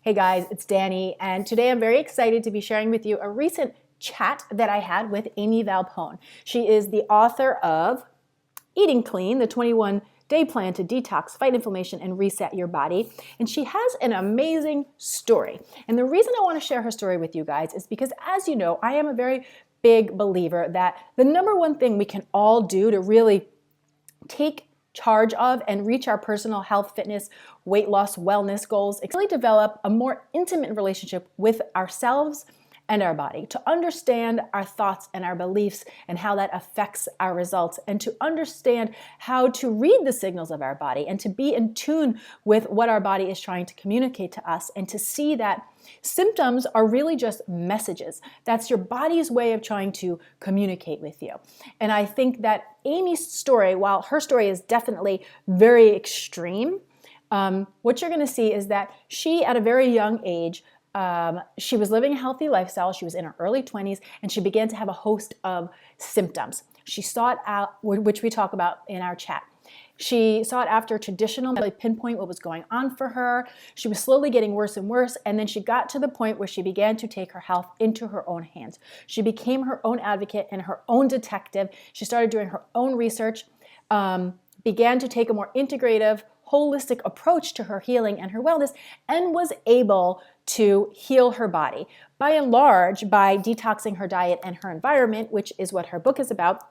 Hey guys, it's Danny, and today I'm very excited to be sharing with you a recent chat that I had with Amie Valpone. She is the author of Eating Clean, the 21-day plan to detox, fight inflammation, and reset your body. And she has an amazing story. And the reason I want to share her story with you guys is because, as you know, I am a very big believer that the number one thing we can all do to really take charge of and reach our personal health, fitness, weight loss, wellness goals, really develop a more intimate relationship with ourselves and our body, to understand our thoughts and our beliefs and how that affects our results, and to understand how to read the signals of our body and to be in tune with what our body is trying to communicate to us, and to see that symptoms are really just messages. That's your body's way of trying to communicate with you. And I think that Amie's story, while her story is definitely very extreme, what you're going to see is that she, at a very young age, she was living a healthy lifestyle. She was in her early 20s, and she began to have a host of symptoms. She sought out, which we talk about in our chat. She sought after traditional, really pinpoint what was going on for her. She was slowly getting worse and worse, and then she got to the point where she began to take her health into her own hands. She became her own advocate and her own detective. She started doing her own research, began to take a more integrative, holistic approach to her healing and her wellness, and was able to heal her body, by and large, by detoxing her diet and her environment, which is what her book is about.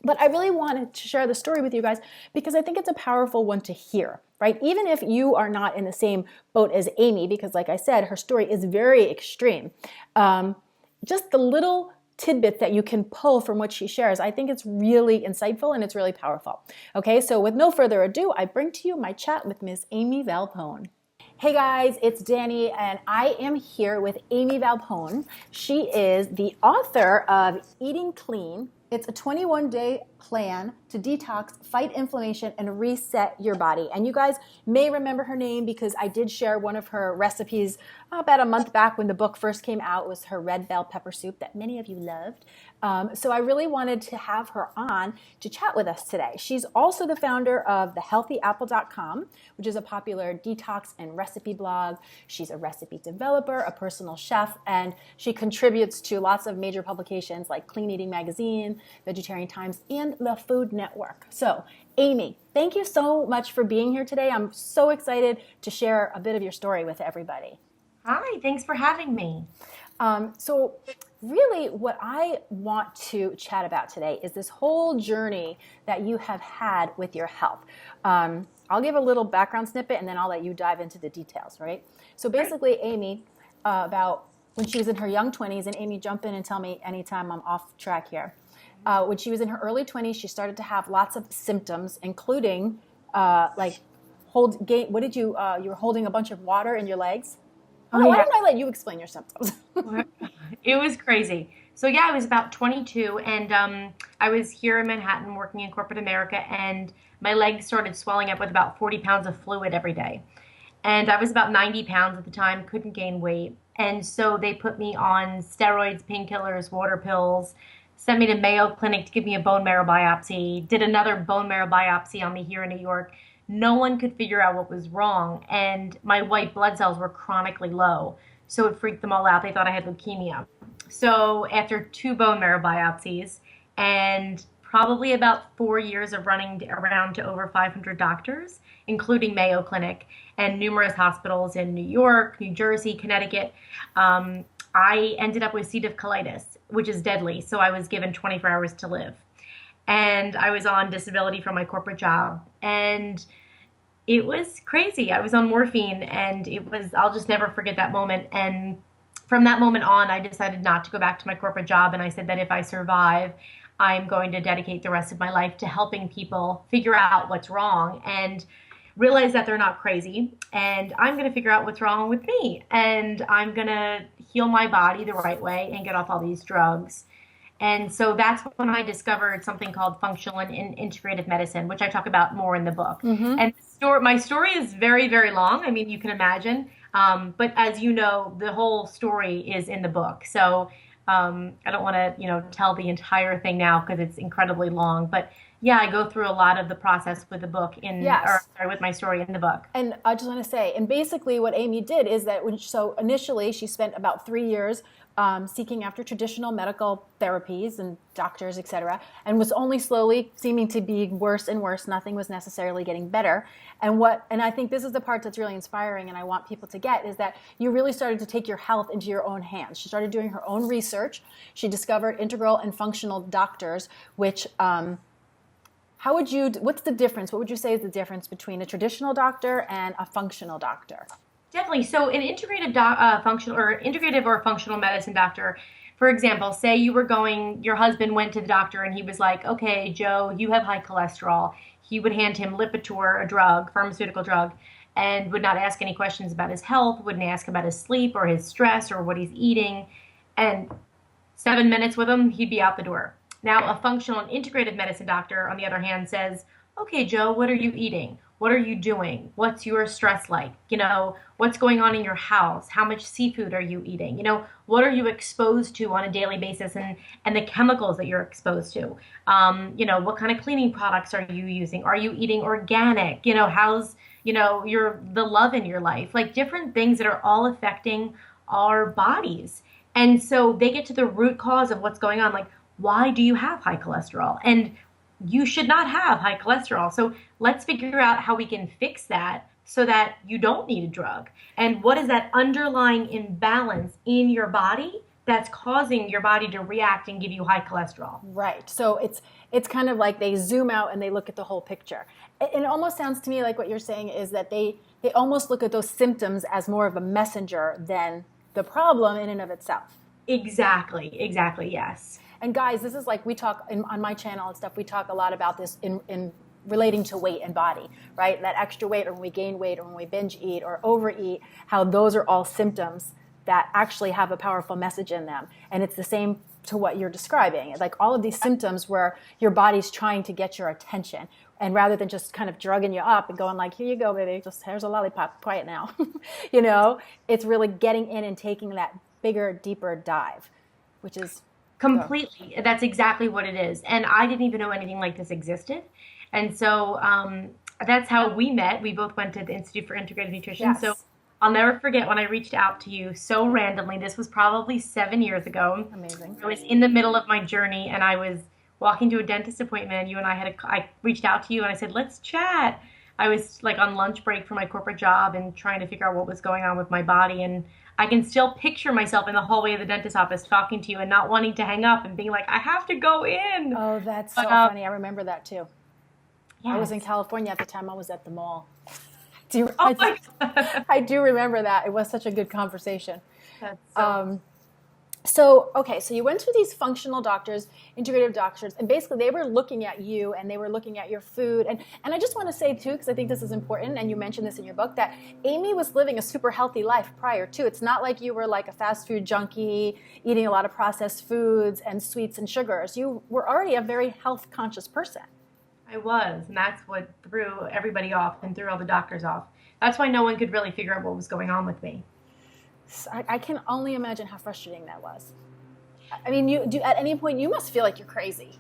But I really wanted to share the story with you guys because I think it's a powerful one to hear, right? Even if you are not in the same boat as Amie, because like I said, her story is very extreme. Just the little tidbits that you can pull from what she shares, I think it's really insightful and it's really powerful. Okay, so with no further ado, I bring to you my chat with Miss Amie Valpone. Hey guys, it's Danny, and I am here with Amie Valpone. She is the author of Eating Clean. It's a 21-day plan to detox, fight inflammation, and reset your body. And you guys may remember her name because I did share one of her recipes about a month back when the book first came out. It was her red bell pepper soup that many of you loved. So I really wanted to have her on to chat with us today. She's also the founder of thehealthyapple.com, which is a popular detox and recipe blog. She's a recipe developer, a personal chef, and she contributes to lots of major publications like Clean Eating Magazine, Vegetarian Times, and the Food Network. So, Amie, thank you so much for being here today. I'm so excited to share a bit of your story with everybody. Hi, thanks for having me. So really what I want to chat about today is this whole journey that you have had with your health. I'll give a little background snippet and then I'll let you dive into the details, right? So basically, Amie, about when she was in her young 20s, and Amie, jump in and tell me anytime I'm off track here. When she was in her early 20s, she started to have lots of symptoms, including what did you were holding a bunch of water in your legs? Why don't I let you explain your symptoms? It was crazy. So yeah, I was about 22, and I was here in Manhattan working in corporate America, and my legs started swelling up with about 40 pounds of fluid every day. And I was about 90 pounds at the time, couldn't gain weight. And so they put me on steroids, painkillers, water pills, sent me to Mayo Clinic to give me a bone marrow biopsy, did another bone marrow biopsy on me here in New York. No one could figure out what was wrong, and my white blood cells were chronically low, so it freaked them all out. They thought I had leukemia. So after 2 bone marrow biopsies and probably about 4 years of running around to over 500 doctors, including Mayo Clinic and numerous hospitals in New York, New Jersey, Connecticut, I ended up with C. diff colitis, which is deadly, so I was given 24 hours to live. And I was on disability from my corporate job, and it was crazy. I was on morphine, and I'll just never forget that moment. And from that moment on, I decided not to go back to my corporate job, and I said that if I survive, I'm going to dedicate the rest of my life to helping people figure out what's wrong and realize that they're not crazy, and I'm going to figure out what's wrong with me, and I'm going to heal my body the right way and get off all these drugs. And so that's when I discovered something called functional and integrative medicine, which I talk about more in the book. Mm-hmm. And my story is very, very long. I mean, you can imagine. But as you know, the whole story is in the book. So I don't want to, tell the entire thing now because it's incredibly long. But Yeah, I go through a lot of the process with the book or Yes. sorry, with my story in the book. And I just want to say, and basically what Amie did is that so initially she spent about 3 years seeking after traditional medical therapies and doctors, etc., and was only slowly seeming to be worse and worse. Nothing was necessarily getting better. And I think this is the part that's really inspiring, and I want people to get is that you really started to take your health into your own hands. She started doing her own research. She discovered integral and functional doctors, which what's the difference? What would you say is the difference between a traditional doctor and a functional doctor? Definitely. So an functional or integrative or functional medicine doctor, for example, say your husband went to the doctor and he was like, okay, Joe, you have high cholesterol. He would hand him Lipitor, a drug, pharmaceutical drug, and would not ask any questions about his health, wouldn't ask about his sleep or his stress or what he's eating. And 7 minutes with him, he'd be out the door. Now, a functional and integrative medicine doctor, on the other hand, says, okay, Joe, what are you eating? What are you doing? What's your stress like? What's going on in your house? How much seafood are you eating? What are you exposed to on a daily basis and the chemicals that you're exposed to? What kind of cleaning products are you using? Are you eating organic? How's, the love in your life? Like different things that are all affecting our bodies. And so they get to the root cause of what's going on. Like, why do you have high cholesterol? And you should not have high cholesterol. So let's figure out how we can fix that so that you don't need a drug. And what is that underlying imbalance in your body that's causing your body to react and give you high cholesterol? Right. So it's kind of like they zoom out and they look at the whole picture. It almost sounds to me like what you're saying is that they almost look at those symptoms as more of a messenger than the problem in and of itself. Exactly, yes. And guys, this is like we talk on my channel and stuff, we talk a lot about this in relating to weight and body, right? That extra weight or when we gain weight or when we binge eat or overeat, how those are all symptoms that actually have a powerful message in them. And it's the same to what you're describing. Like all of these symptoms where your body's trying to get your attention. And rather than just kind of drugging you up and going like, here you go, baby, just here's a lollipop, quiet now. It's really getting in and taking that bigger, deeper dive, which is completely. That's exactly what it is. And I didn't even know anything like this existed. And so that's how we met. We both went to the Institute for Integrative Nutrition. Yes. So I'll never forget when I reached out to you so randomly. This was probably 7 years ago. Amazing. I was in the middle of my journey and I was walking to a dentist appointment. You and I reached out to you and I said, let's chat. I was like on lunch break for my corporate job and trying to figure out what was going on with my body. And I can still picture myself in the hallway of the dentist office talking to you and not wanting to hang up and being like, I have to go in. Oh, that's so funny. I remember that too. Yes. I was in California at the time. I was at the mall. Oh my God. I do remember that. It was such a good conversation. That's so you went to these functional doctors, integrative doctors, and basically they were looking at you and they were looking at your food. And I just want to say too, because I think this is important, and you mentioned this in your book, that Amie was living a super healthy life prior to. It's not like you were like a fast food junkie, eating a lot of processed foods and sweets and sugars. You were already a very health conscious person. I was, and that's what threw everybody off and threw all the doctors off. That's why no one could really figure out what was going on with me. I can only imagine how frustrating that was. I mean, at any point you must feel like you're crazy.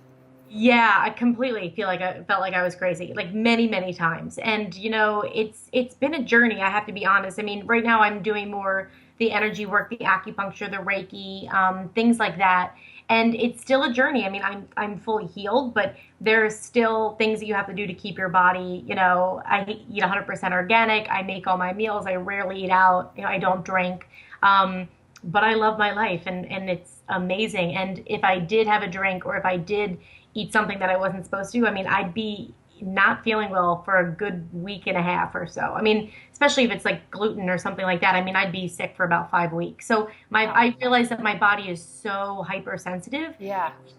Yeah, I completely felt like I was crazy, like many, many times. And it's been a journey, I have to be honest. I mean, right now I'm doing more the energy work, the acupuncture, the Reiki, things like that. And it's still a journey. I mean, I'm fully healed, but there's still things that you have to do to keep your body, I eat 100% organic. I make all my meals. I rarely eat out. I don't drink. But I love my life and it's amazing. And if I did have a drink or if I did eat something that I wasn't supposed to, I mean, I'd be not feeling well for a good week and a half or so. I mean, especially if it's like gluten or something like that. I mean, I'd be sick for about 5 weeks. So I realize that my body is so hypersensitive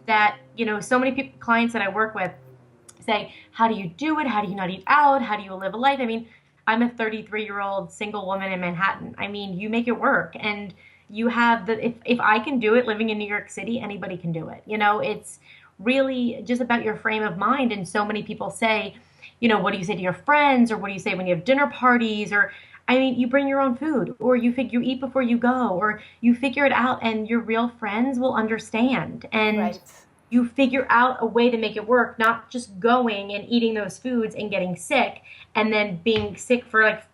that, so many clients that I work with say, how do you do it? How do you not eat out? How do you live a life? I mean, I'm a 33-year-old single woman in Manhattan. I mean, you make it work. And you have if I can do it living in New York City, anybody can do it. It's really just about your frame of mind. And so many people say, what do you say to your friends, or what do you say when you have dinner parties, or I mean, you bring your own food, or you eat before you go, or you figure it out and your real friends will understand. And Right. you figure out a way to make it work, not just going and eating those foods and getting sick and then being sick for like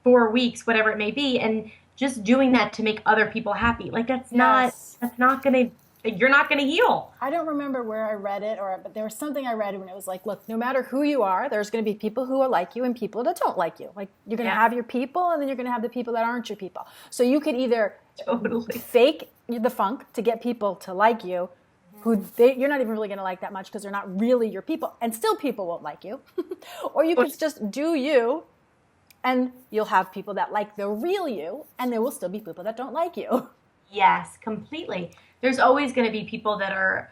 4 weeks, whatever it may be, and just doing that to make other people happy. Like Yes. that's not gonna, you're not gonna heal. I don't remember where I read it, but there was something I read when it was like, look, no matter who you are, there's going to be people who are like you and people that don't like you. Like you're going to have your people, and then you're going to have the people that aren't your people. So you could either Totally. fake the funk to get people to like you, you're not even really going to like that much because they're not really your people, and still people won't like you. Or you could just do you, and you'll have people that like the real you, and there will still be people that don't like you. Yes, completely. There's always going to be people that are,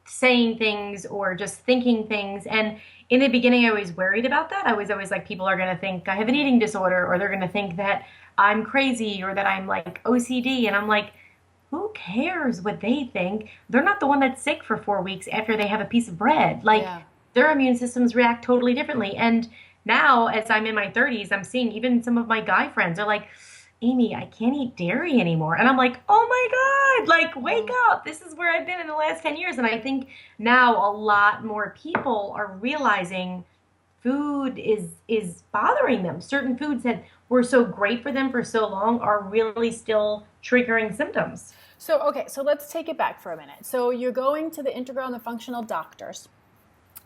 saying things or just thinking things. And in the beginning, I was worried about that. I was always like, people are going to think I have an eating disorder, or they're going to think that I'm crazy, or that I'm like OCD. And I'm like, who cares what they think? They're not the one that's sick for 4 weeks after they have a piece of bread. Like, their immune systems react totally differently. And now, as I'm in my 30s, I'm seeing even some of my guy friends are like, Amie, I can't eat dairy anymore. And I'm like, oh my God, like, wake up. This is where I've been in the last 10 years. And I think now a lot more people are realizing food is bothering them. Certain foods that were so great for them for so long are really still triggering symptoms. So, okay, so let's take it back for a minute. So you're going to the integral and the functional doctors,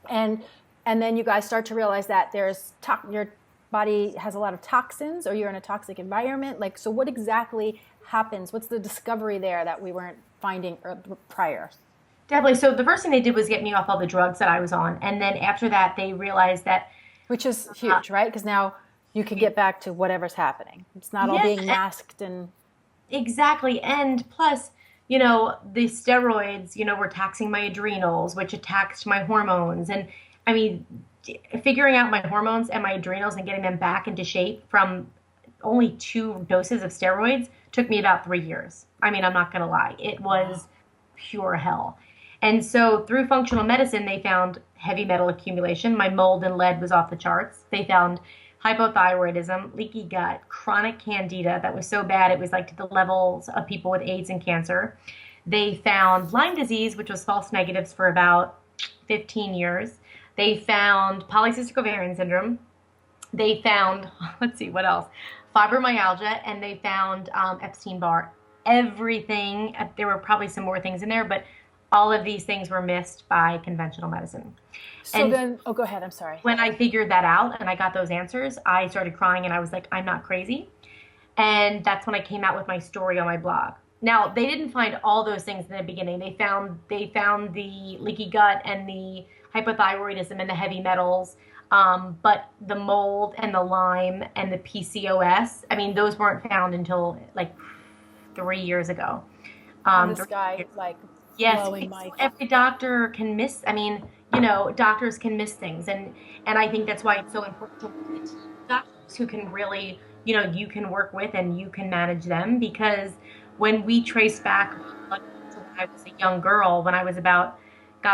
and then you guys start to realize that your body has a lot of toxins, or you're in a toxic environment. Like, so what exactly happens? What's the discovery there that we weren't finding prior? Definitely. So the first thing they did was get me off all the drugs that I was on. And then after that, they realized that... Which is huge, right? Because now you can get back to whatever's happening. It's not all being masked and... Exactly. And plus, the steroids, were taxing my adrenals, which attacked my hormones. And I mean, figuring out my hormones and my adrenals and getting them back into shape from only 2 doses of steroids took me about 3 years. I mean, I'm not going to lie. It was pure hell. And so through functional medicine, they found heavy metal accumulation. My mold and lead was off the charts. They found hypothyroidism, leaky gut, chronic candida that was so bad it was like to the levels of people with AIDS and cancer. They found Lyme disease, which was false negatives for about 15 years. They found polycystic ovarian syndrome. They found, let's see, what else? Fibromyalgia, and they found Epstein-Barr. Everything, there were probably some more things in there, but all of these things were missed by conventional medicine. So then, go ahead, I'm sorry. When I figured that out and I got those answers, I started crying and I was like, I'm not crazy. And that's when I came out with my story on my blog. Now, they didn't find all those things in the beginning. They found the leaky gut and the hypothyroidism and the heavy metals, but the mold and the Lyme and the PCOS, I mean, those weren't found until like 3 years ago. This guy, like, yes, every doctor can miss, I mean, doctors can miss things. And I think that's why it's so important to work with doctors who can really, you can work with and you can manage them. Because when we trace back to when I was a young girl, when I was about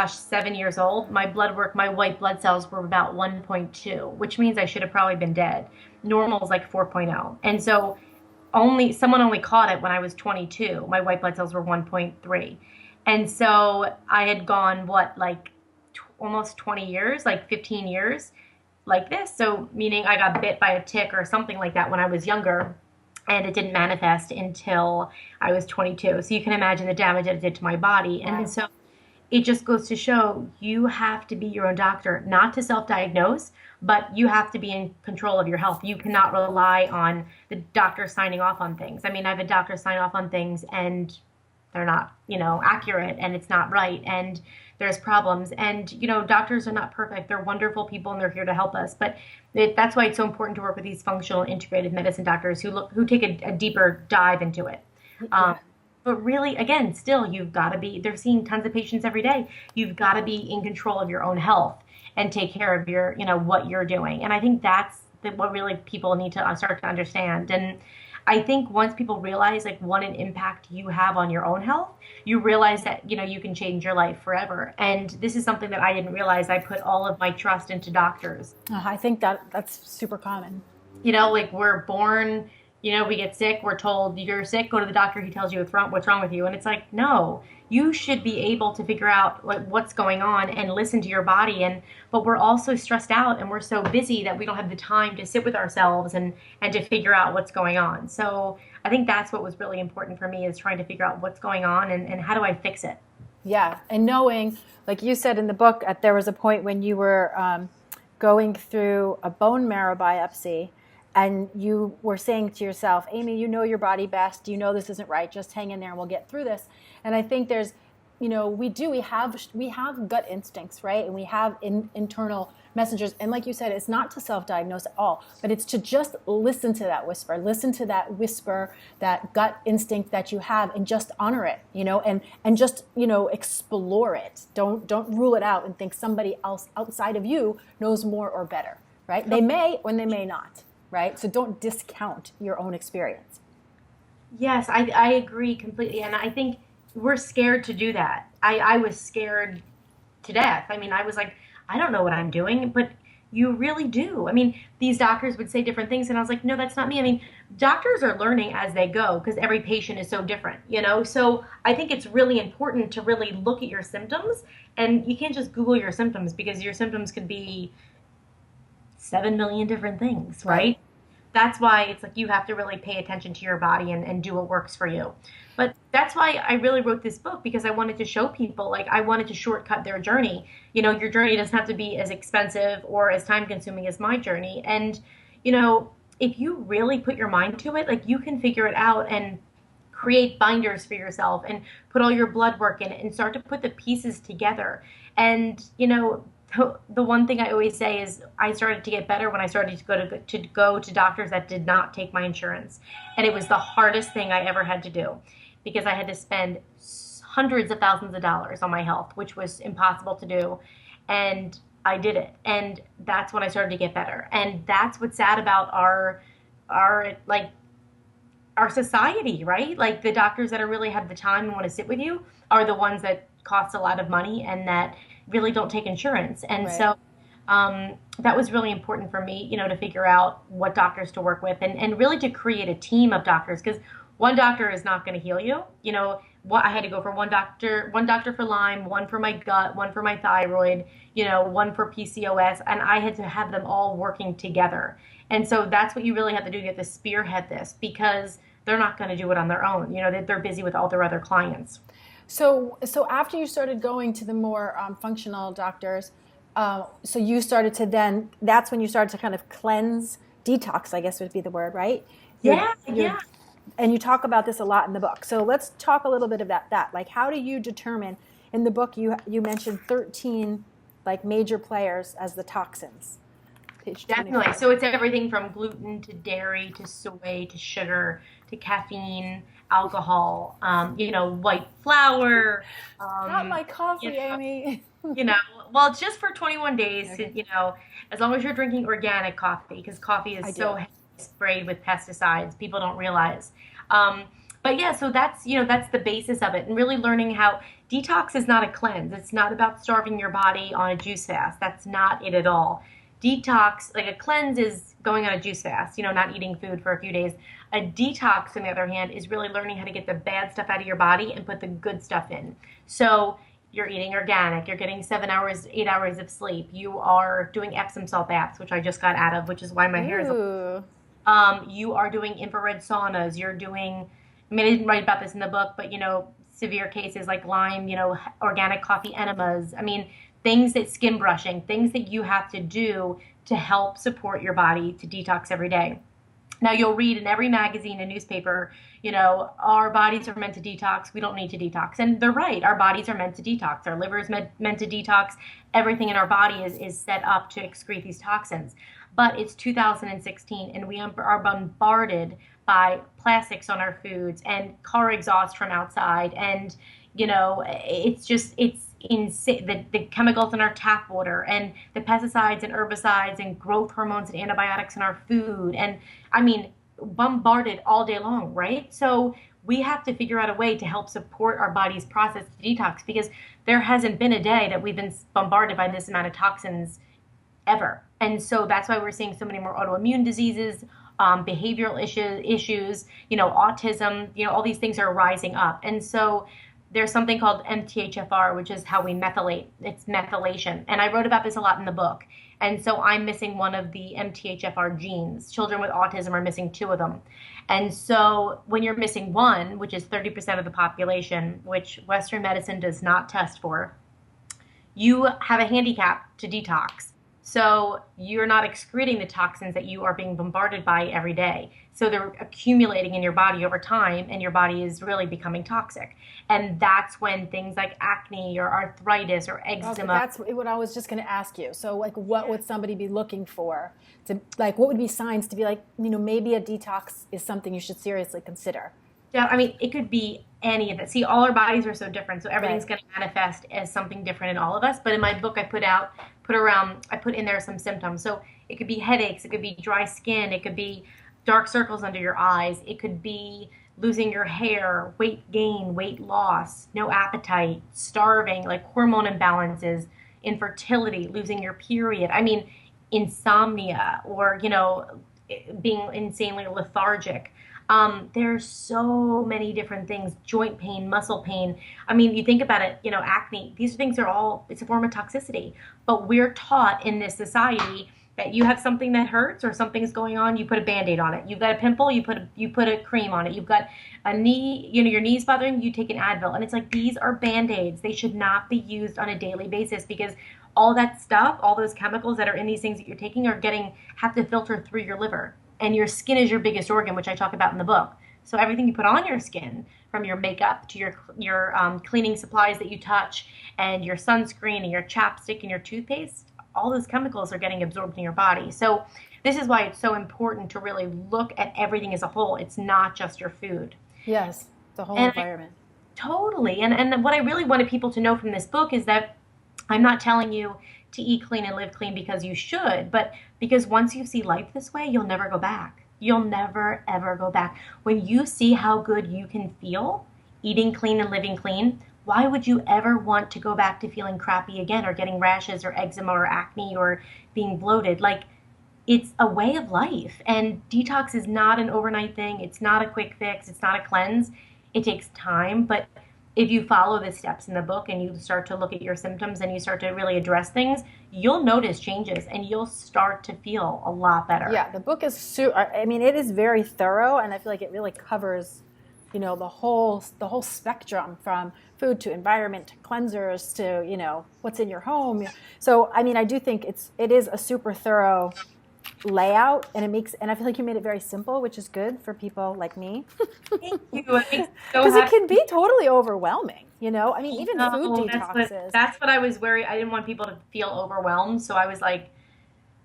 7 years old, my blood work, my white blood cells were about 1.2, which means I should have probably been dead. Normal is like 4.0. And so someone only caught it when I was 22. My white blood cells were 1.3. And so I had gone, almost 20 years, like 15 years like this. So meaning I got bit by a tick or something like that when I was younger, and it didn't manifest until I was 22. So you can imagine the damage that it did to my body. And so it just goes to show you have to be your own doctor, not to self-diagnose, but you have to be in control of your health. You cannot rely on the doctor signing off on things. I mean, I've had doctors sign off on things and they're not, accurate, and it's not right, and there's problems. And, doctors are not perfect. They're wonderful people and they're here to help us. But that's why it's so important to work with these functional integrative medicine doctors who take a deeper dive into it. But really, again, still, you've got to they're seeing tons of patients every day. You've got to be in control of your own health and take care of your, what you're doing. And I think that's what really people need to start to understand. And I think once people realize what an impact you have on your own health, you realize that, you can change your life forever. And this is something that I didn't realize. I put all of my trust into doctors. I think that's super common. We're born We get sick, we're told you're sick, go to the doctor, he tells you what's wrong with you. And it's like, no, you should be able to figure out what's going on and listen to your body. But we're also stressed out and we're so busy that we don't have the time to sit with ourselves and to figure out what's going on. So I think that's what was really important for me, is trying to figure out what's going on and how do I fix it. Yeah, and knowing, like you said in the book, there was a point when you were going through a bone marrow biopsy, and you were saying to yourself, Amie, you know your body best. You know this isn't right. Just hang in there and we'll get through this. And I think there's, we have gut instincts, right? And we have internal messengers. And like you said, it's not to self-diagnose at all, but it's to just listen to that whisper, that gut instinct that you have, and just honor it, and just, explore it. Don't rule it out and think somebody else outside of you knows more or better, right? They may or they may not, right? So don't discount your own experience. Yes, I agree completely. And I think we're scared to do that. I was scared to death. I mean, I was like, I don't know what I'm doing, but you really do. I mean, these doctors would say different things, and I was like, no, that's not me. I mean, doctors are learning as they go because every patient is so different, So I think it's really important to really look at your symptoms, and you can't just Google your symptoms because your symptoms could be 7 million different things, right? That's why it's like you have to really pay attention to your body and do what works for you. But that's why I really wrote this book, because I wanted to show people, like, I wanted to shortcut their journey. Your journey doesn't have to be as expensive or as time consuming as my journey. And, if you really put your mind to it, like, you can figure it out and create binders for yourself and put all your blood work in it and start to put the pieces together. And, the one thing I always say is I started to get better when I started to go to doctors that did not take my insurance. And it was the hardest thing I ever had to do, because I had to spend hundreds of thousands of dollars on my health, which was impossible to do. And I did it. And that's when I started to get better. And that's what's sad about our society, right? Like, the doctors that really have the time and want to sit with you are the ones that cost a lot of money and that really don't take insurance. And Right. so that was really important for me, to figure out what doctors to work with and really to create a team of doctors, because one doctor is not going to heal you. I had to go for one doctor for Lyme, one for my gut, one for my thyroid, one for PCOS, and I had to have them all working together. And so that's what you really have to do. You have to spearhead this, because they're not going to do it on their own. They're busy with all their other clients. So after you started going to the more functional doctors, so you started to that's when you started to kind of cleanse, detox, I guess would be the word, right? Yeah. And you talk about this a lot in the book. So let's talk a little bit about that. Like, how do you determine, in the book you mentioned 13 like major players as the toxins. Page 25. Definitely. So it's everything from gluten to dairy to soy to sugar to caffeine, alcohol, white flour. Not my coffee, Amie. Well, it's just for 21 days. Okay. As long as you're drinking organic coffee, because coffee is so heavily sprayed with pesticides, people don't realize. But yeah, so that's the basis of it, and really learning how detox is not a cleanse. It's not about starving your body on a juice fast. That's not it at all. Detox, like a cleanse, is going on a juice fast, not eating food for a few days. A detox, on the other hand, is really learning how to get the bad stuff out of your body and put the good stuff in. So you're eating organic, you're getting 7 hours, 8 hours of sleep, you are doing Epsom salt baths, which I just got out of, which is why my hair is you are doing infrared saunas, you're doing, I didn't write about this in the book, but severe cases like Lyme, organic coffee enemas. Things that skin brushing, things that you have to do to help support your body to detox every day. Now, you'll read in every magazine and newspaper, our bodies are meant to detox. We don't need to detox. And they're right. Our bodies are meant to detox. Our liver is meant to detox. Everything in our body is set up to excrete these toxins. But it's 2016, and we are bombarded by plastics on our foods and car exhaust from outside. And, it's insane, the chemicals in our tap water and the pesticides and herbicides and growth hormones and antibiotics in our food. And bombarded all day long, right? So we have to figure out a way to help support our body's process to detox, because there hasn't been a day that we've been bombarded by this amount of toxins ever. And so that's why we're seeing so many more autoimmune diseases, behavioral issues, autism, all these things are rising up. And so there's something called MTHFR, which is how we methylate. It's methylation. And I wrote about this a lot in the book. And so I'm missing one of the MTHFR genes. Children with autism are missing two of them. And so when you're missing one, which is 30% of the population, which Western medicine does not test for, you have a handicap to detox. So you're not excreting the toxins that you are being bombarded by every day. So they're accumulating in your body over time, and your body is really becoming toxic. And that's when things like acne or arthritis or eczema. Okay, that's what I was just going to ask you. So, like, what would somebody be looking for? What would be signs to be like, maybe a detox is something you should seriously consider? Yeah, I mean, it could be any of it. See, all our bodies are so different, so everything's going to manifest as something different in all of us. But in my book, I put in there some symptoms. So it could be headaches, it could be dry skin, it could be dark circles under your eyes, it could be losing your hair, weight gain, weight loss, no appetite, starving, like hormone imbalances, infertility, losing your period. I mean, insomnia, or being insanely lethargic. There's so many different things, joint pain, muscle pain. I mean, you think about it, acne, these things it's a form of toxicity. But we're taught in this society that you have something that hurts or something's going on, you put a Band-Aid on it. You've got a pimple, you put a cream on it. You've got a knee, your knee's bothering, you take an Advil. And it's like, these are Band-Aids. They should not be used on a daily basis, because all that stuff, all those chemicals that are in these things that you're taking have to filter through your liver. And your skin is your biggest organ, which I talk about in the book. So everything you put on your skin, from your makeup to your cleaning supplies that you touch, and your sunscreen and your chapstick and your toothpaste, all those chemicals are getting absorbed in your body. So this is why it's so important to really look at everything as a whole. It's not just your food. Yes, the whole environment. Totally. And what I really wanted people to know from this book is that I'm not telling you to eat clean and live clean because you should, but because once you see life this way, you'll never go back. You'll never, ever go back. When you see how good you can feel eating clean and living clean, why would you ever want to go back to feeling crappy again, or getting rashes or eczema or acne or being bloated? Like, it's a way of life. And detox is not an overnight thing. It's not a quick fix. It's not a cleanse. It takes time. But if you follow the steps in the book and you start to look at your symptoms and you start to really address things, you'll notice changes and you'll start to feel a lot better. Yeah, the book is it is very thorough, and I feel like it really covers, the whole spectrum, from food to environment to cleansers to, what's in your home. So, I do think it is a super thorough layout, and I feel like you made it very simple, which is good for people like me. Thank you. Because it can be totally overwhelming, even food detoxes. That's what I was worried. I didn't want people to feel overwhelmed, so I was like,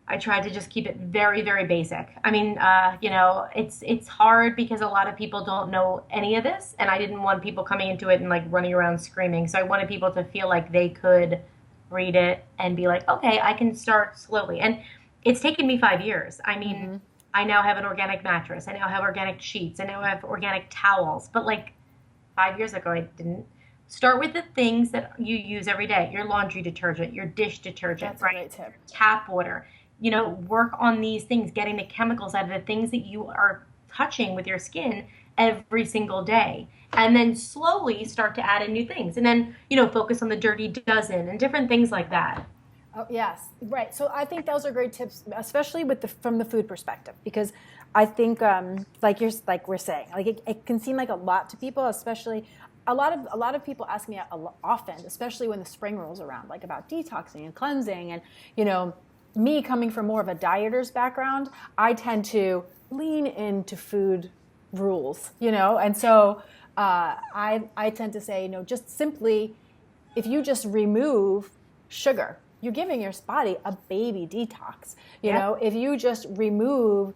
I tried to just keep it very, very basic. It's hard because a lot of people don't know any of this, and I didn't want people coming into it and like running around screaming. So I wanted people to feel like they could read it and be like, okay, I can start slowly. And it's taken me 5 years. I now have an organic mattress. I now have organic sheets. I now have organic towels. But like 5 years ago, I didn't. Start with the things that you use every day. Your laundry detergent, your dish detergent, That's a great tip. Tap water. Work on these things, getting the chemicals out of the things that you are touching with your skin every single day. And then slowly start to add in new things. And then, focus on the dirty dozen and different things like that. Oh, yes, right. So I think those are great tips, especially from the food perspective, because I think, like we're saying, like it can seem like a lot to people, especially a lot of people ask me often, especially when the spring rolls around, like about detoxing and cleansing, and me coming from more of a dieter's background, I tend to lean into food rules, and so I tend to say, just simply, if you just remove sugar, you're giving your body a baby detox. If you just remove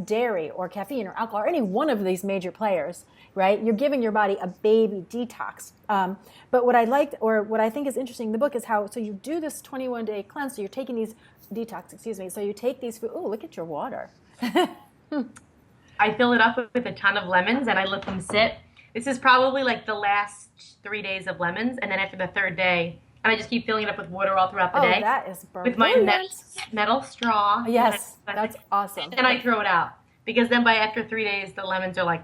dairy or caffeine or alcohol or any one of these major players, right, you're giving your body a baby detox. But what I liked, or what I think is interesting in the book, is so you do this 21-day cleanse. So you're taking these So you take these food. Oh, look at your water. I fill it up with a ton of lemons and I let them sit. This is probably like the last 3 days of lemons, and then after the third day, and I just keep filling it up with water all throughout the day. Oh, that is brilliant. With my metal straw. Yes, that's awesome. And I throw it out. because then by after 3 days, the lemons are like,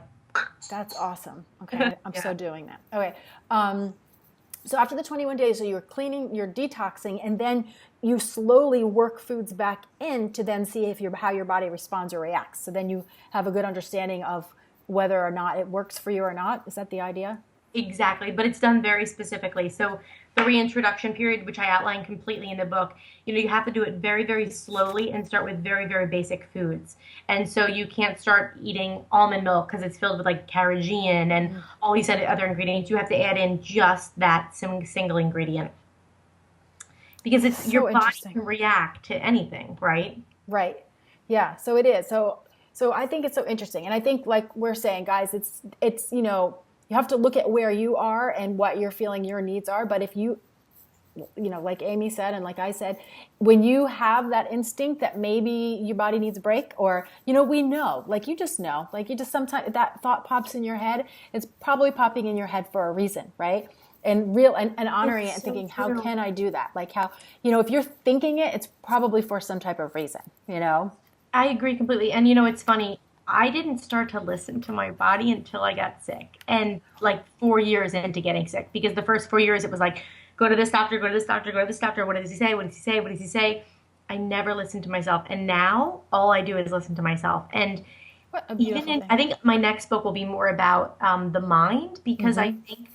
That's awesome. Okay, I'm yeah. so doing that. Okay. So after the 21 days, so you're cleaning, you're detoxing, and then you slowly work foods back in to then see if how your body responds or reacts. So then you have a good understanding of whether or not it works for you or not. Is that the idea? Exactly, but it's done very specifically. So the reintroduction period, which I outline completely in the book, you have to do it very, very slowly and start with very, very basic foods. And so you can't start eating almond milk because it's filled with like carrageenan and all these other ingredients. You have to add in just that single ingredient because it's your So body interesting. can react to anything, right? Right. Yeah, so it is. So I think it's so interesting. And I think like we're saying, guys, it's you have to look at where you are and what you're feeling your needs are. But if like Amie said and like I said, when you have that instinct that maybe your body needs a break, or we know, like you just know, like you just sometimes that thought pops in your head, it's probably popping in your head for a reason, right? And honoring it It's and so thinking, how true. can I do that? Like how, if you're thinking it, it's probably for some type of reason. I agree completely. And it's funny. I didn't start to listen to my body until I got sick. And like 4 years into getting sick, because the first 4 years it was like, go to this doctor, go to this doctor, go to this doctor. What does he say? What does he say? What does he say? I never listened to myself. And now all I do is listen to myself. And What a even beautiful in, thing. I think my next book will be more about the mind, because I Mm-hmm. think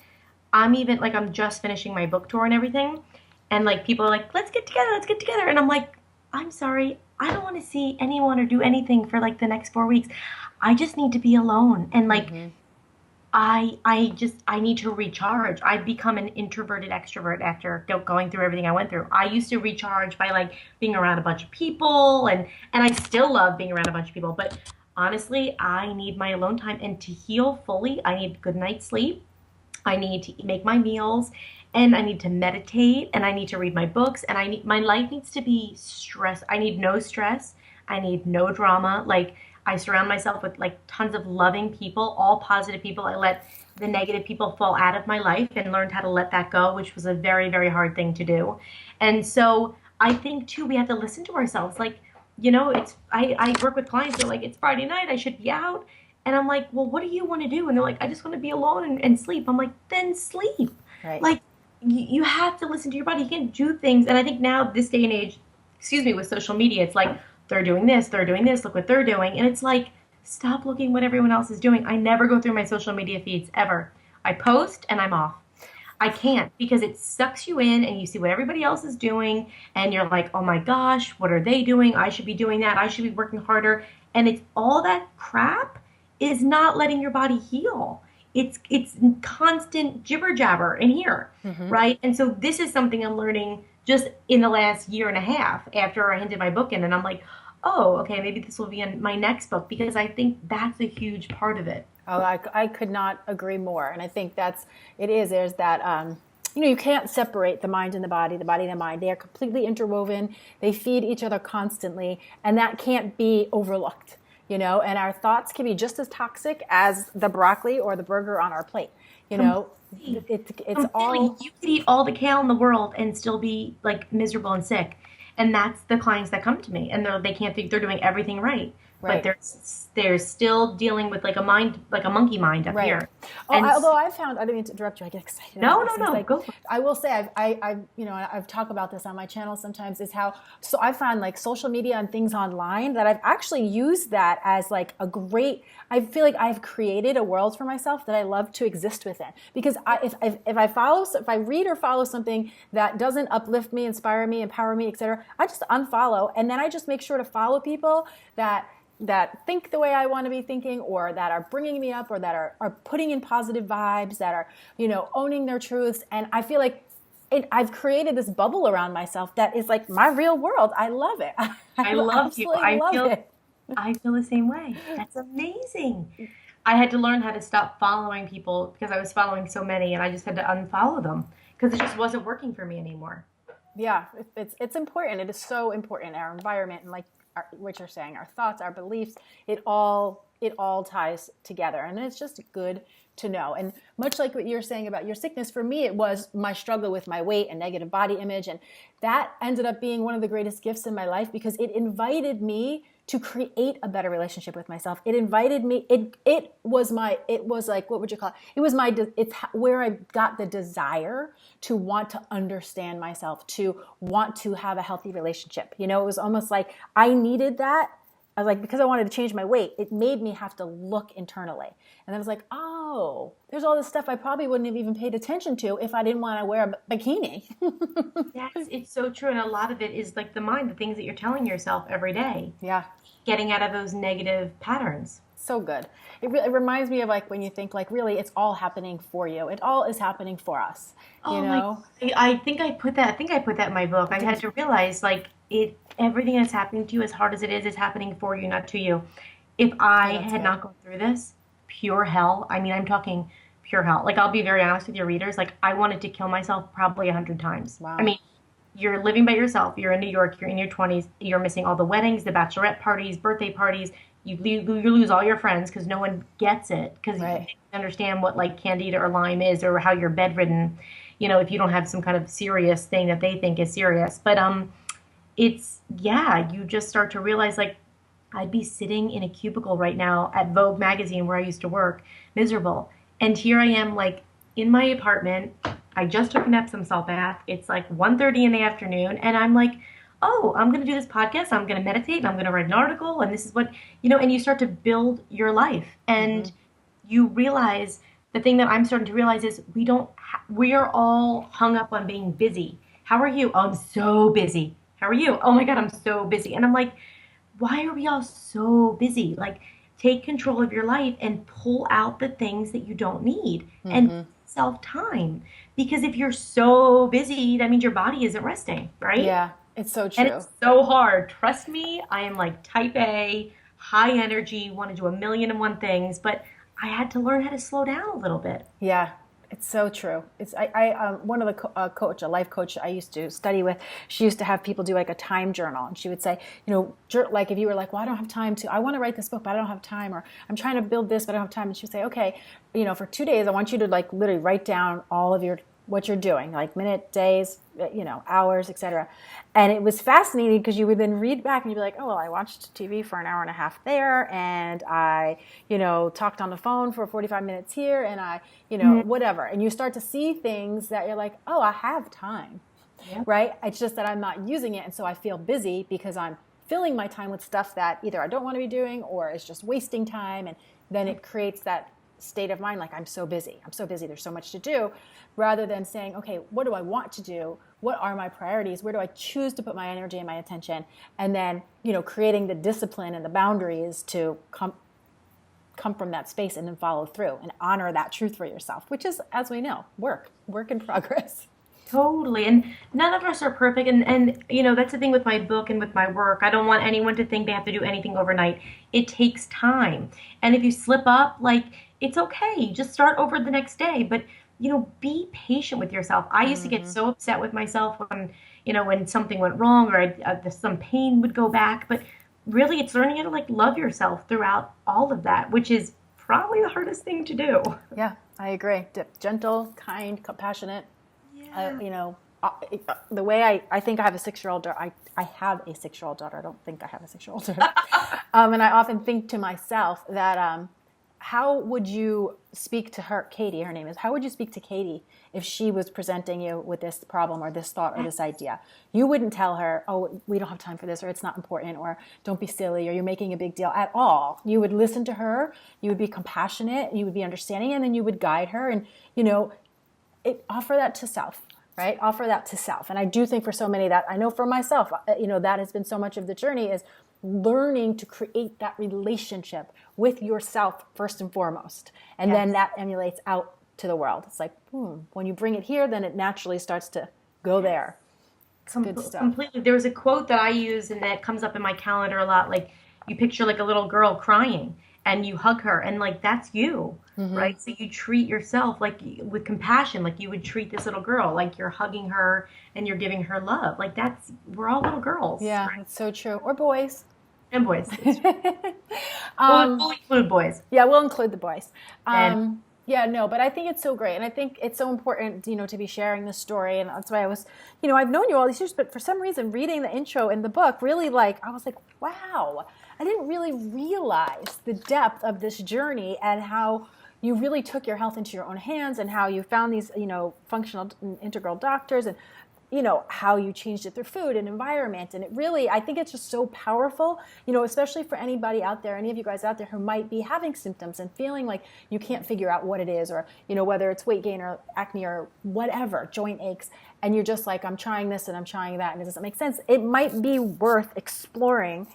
I'm even like, I'm just finishing my book tour and everything. And like people are like, let's get together, let's get together. And I'm like, I'm sorry, I don't want to see anyone or do anything for like the next 4 weeks. I just need to be alone. And like Mm-hmm. I need to recharge. I've become an introverted extrovert after going through everything I went through. I used to recharge by like being around a bunch of people, and I still love being around a bunch of people, but honestly, I need my alone time, and to heal fully, I need good night's sleep. I need to make my meals, and I need to meditate, and I need to read my books, and I need my life needs to be stress. I need no stress. I need no drama. Like I surround myself with like tons of loving people, all positive people. I let the negative people fall out of my life and learned how to let that go, which was a very, very hard thing to do. And so I think too we have to listen to ourselves. Like, it's I work with clients, they're like, it's Friday night, I should be out. And I'm like, well, what do you want to do? And they're like, I just want to be alone and sleep. I'm like, then sleep. Right. Like, you have to listen to your body. You can't do things. And I think now, this day and age, excuse me, with social media, it's like, they're doing this, look what they're doing. And it's like, stop looking what everyone else is doing. I never go through my social media feeds ever. I post and I'm off. I can't, because it sucks you in and you see what everybody else is doing and you're like, oh my gosh, what are they doing? I should be doing that. I should be working harder. And it's all that crap is not letting your body heal. It's constant jibber jabber in here, Mm-hmm. right? And so this is something I'm learning just in the last year and a half after I handed my book in, and I'm like, oh, okay, maybe this will be in my next book, because I think that's a huge part of it. Oh, I could not agree more. And I think there's that, you can't separate the mind and the body and the mind. They are completely interwoven. They feed each other constantly. And that can't be overlooked. And our thoughts can be just as toxic as the broccoli or the burger on our plate. You know, Completely. it's Completely. all You could eat all the kale in the world and still be like miserable and sick. And that's the clients that come to me, and they can't think they're doing everything right, but right. they're still dealing with like a mind, like a monkey mind up Right. here. Oh, And although I found, I didn't mean to interrupt you. I get excited no, about no, these things. no, Like, go for it. I will say, I've talked about this on my channel sometimes. Is how so I find like social media and things online that I've actually used that as like a great. I feel like I've created a world for myself that I love to exist within. Because if I read or follow something that doesn't uplift me, inspire me, empower me, etc., I just unfollow, and then I just make sure to follow people that think the way I want to be thinking, or that are bringing me up, or that are putting in positive vibes, that are, owning their truths. And I feel like I've created this bubble around myself that is like my real world. I love it. I I love you. absolutely love it. I feel the same way. That's amazing. I had to learn how to stop following people because I was following so many, and I just had to unfollow them because it just wasn't working for me anymore. Yeah, it's important. It is so important. Our environment and like what you're saying, our thoughts, our beliefs, it all ties together, and it's just good to know. And much like what you're saying about your sickness, for me, it was my struggle with my weight and negative body image, and that ended up being one of the greatest gifts in my life because it invited me to create a better relationship with myself. It invited me, it was like, what would you call it? It was it's where I got the desire to want to understand myself, to want to have a healthy relationship. You know, it was almost like I needed that. I was like, because I wanted to change my weight, it made me have to look internally. And then I was like, oh, there's all this stuff I probably wouldn't have even paid attention to if I didn't want to wear a bikini. Yes, it's so true. And a lot of it is like the mind, the things that you're telling yourself every day, Yeah. getting out of those negative patterns. So good. It reminds me of like when you think like really it's all happening for you. It all is happening for us. Oh You know? I think I put that. I think I put that in my book. I had to realize like everything that's happening to you, as hard as it is happening for you, not to you. If I Yeah, that's had good. not gone through this, pure hell. I mean, I'm talking pure hell. Like I'll be very honest with your readers. Like I wanted to kill myself probably 100 times. Wow. I mean, you're living by yourself. You're in New York. You're in your 20s. You're missing all the weddings, the bachelorette parties, birthday parties. You lose all your friends because no one gets it because Right. they don't understand what like candida or Lyme is or how you're bedridden. You know, if you don't have some kind of serious thing that they think is serious. But it's yeah, you just start to realize like I'd be sitting in a cubicle right now at Vogue magazine where I used to work, miserable. And here I am like in my apartment. I just took an Epsom salt bath. It's like 1:30 in the afternoon and I'm like, "Oh, I'm going to do this podcast. I'm going to meditate and I'm going to write an article and this is what, you know, and you start to build your life and you realize the thing that I'm starting to realize is we are all hung up on being busy. How are you? Oh, I'm so busy. How are you? Oh my God, I'm so busy. And I'm like, why are we all so busy? Like, take control of your life and pull out the things that you don't need and self time. Because if you're so busy, that means your body isn't resting, right? Yeah, it's so And true. it's so hard. Trust me, I am like type A, high energy, want to do a million and one things, but I had to learn how to slow down a little bit. Yeah, it's so true. It's one of the coach, a life coach I used to study with. She used to have people do like a time journal, and she would say, you know, like if you were like, well, I don't have time to, I want to write this book, but I don't have time, or I'm trying to build this, but I don't have time, and she would say, okay, you know, for 2 days, I want you to like literally write down all of what you're doing, like minute, days, you know, hours, etc. And it was fascinating because you would then read back and you'd be like, oh, well, I watched TV for an hour and a half there, and I, you know, talked on the phone for 45 minutes here, and I, you know, whatever. And you start to see things that you're like, oh, I have time, Yeah. right? It's just that I'm not using it, and so I feel busy because I'm filling my time with stuff that either I don't want to be doing or is just wasting time, and then it creates that state of mind like I'm so busy, there's so much to do, rather than saying, okay, what do I want to do, what are my priorities, where do I choose to put my energy and my attention, and then, you know, creating the discipline and the boundaries to come from that space and then follow through and honor that truth for yourself, which is, as we know, work in progress. Totally. And none of us are perfect. And you know, that's the thing with my book and with my work. I don't want anyone to think they have to do anything overnight. It takes time. And if you slip up, like, it's okay. Just start over the next day. But, you know, be patient with yourself. I used to get so upset with myself when, you know, when something went wrong or some pain would go back. But really, it's learning how to, like, love yourself throughout all of that, which is probably the hardest thing to do. Yeah, I agree. Gentle, kind, compassionate. You know, the way I think I have a 6-year-old daughter. I have a 6-year-old daughter. I don't think I have a 6-year-old daughter. And I often think to myself that how would you speak to her, Katie, her name is, how would you speak to Katie if she was presenting you with this problem or this thought or this idea? You wouldn't tell her, oh, we don't have time for this, or it's not important, or don't be silly, or you're making a big deal at all. You would listen to her, you would be compassionate, you would be understanding, and then you would guide her and, you know, offer that to self, right? Offer that to self. And I do think for so many that I know for myself, you know, that has been so much of the journey is learning to create that relationship with yourself first and foremost. And then that emulates out to the world. It's like, when you bring it here, then it naturally starts to go there. It's good stuff. Completely. There was a quote that I use and that comes up in my calendar a lot. Like, you picture like a little girl crying and you hug her and like that's you, right? So you treat yourself like with compassion, like you would treat this little girl, like you're hugging her and you're giving her love. Like we're all little girls. Yeah, right? it's so true. Or boys. And boys. We'll include boys. Yeah, we'll include the boys. And Yeah, no, but I think it's so great. And I think it's so important, to be sharing this story. And that's why I've known you all these years, but for some reason, reading the intro in the book, really I was like, wow, I didn't really realize the depth of this journey and how you really took your health into your own hands and how you found these, functional and integral doctors and how you changed it through food and environment. And it really, I think it's just so powerful, especially for anybody out there, any of you guys out there who might be having symptoms and feeling like you can't figure out what it is, or, whether it's weight gain or acne or whatever, joint aches, and you're just like, I'm trying this and I'm trying that, and it doesn't make sense. It might be worth exploring,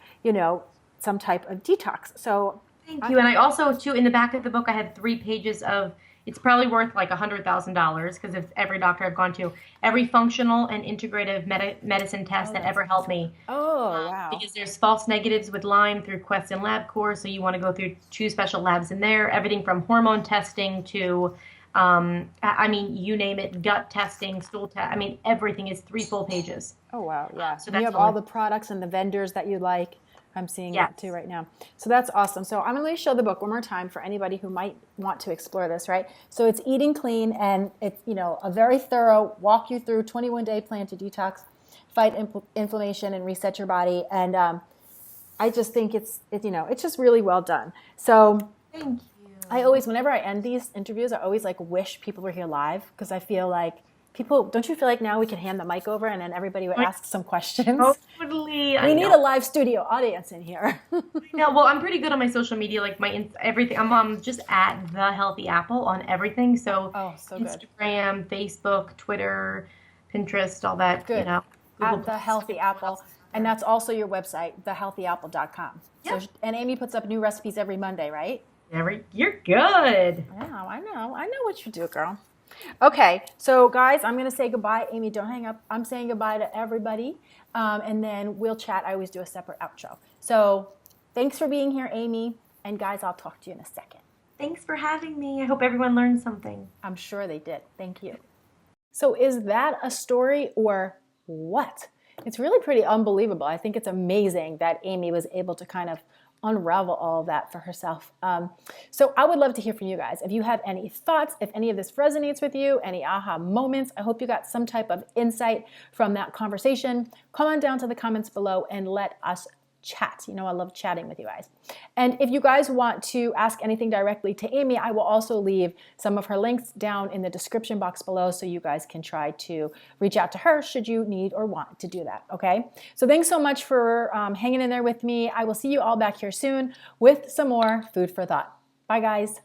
some type of detox. So Thank you. And I also, too, in the back of the book, I had 3 pages of, it's probably worth like $100,000 because it's every doctor I've gone to, every functional and integrative medicine test that ever helped me. Oh, wow. Because there's false negatives with Lyme through Quest and LabCorp, so you want to go through 2 special labs in there, everything from hormone testing to, you name it, gut testing, stool test. Everything is 3 full pages. Oh, wow. Yeah. So And you have all the products and the vendors that you like. I'm seeing that too right now. So that's awesome. So I'm going to show the book one more time for anybody who might want to explore this, right? So it's Eating Clean, and it's, a very thorough walk you through 21-day plan to detox, fight inflammation, and reset your body. And I just think it's just really well done. So Thank you. I always, whenever I end these interviews, I always wish people were here live, because I feel like don't you feel like now we can hand the mic over and then everybody would ask some questions? Totally. We need a live studio audience in here. No, well, I'm pretty good on my social media, like everything. I'm just at The Healthy Apple on everything. So, so good. Instagram, Facebook, Twitter, Pinterest, all that. Good. Google At The Healthy Apple. And that's also your website, thehealthyapple.com. Yep. So, and Amie puts up new recipes every Monday, right? You're good. I know what you do, girl. Okay, so guys, I'm going to say goodbye. Amie, don't hang up. I'm saying goodbye to everybody, and then we'll chat. I always do a separate outro. So thanks for being here, Amie, and guys, I'll talk to you in a second. Thanks for having me. I hope everyone learned something. I'm sure they did. Thank you. So is that a story or what? It's really pretty unbelievable. I think it's amazing that Amie was able to kind of unravel all of that for herself. So I would love to hear from you guys. If you have any thoughts, if any of this resonates with you, any aha moments, I hope you got some type of insight from that conversation. Come on down to the comments below and let us chat. I love chatting with you guys. And if you guys want to ask anything directly to Amie, I will also leave some of her links down in the description box below so you guys can try to reach out to her should you need or want to do that, okay? So thanks so much for hanging in there with me. I will see you all back here soon with some more food for thought. Bye, guys.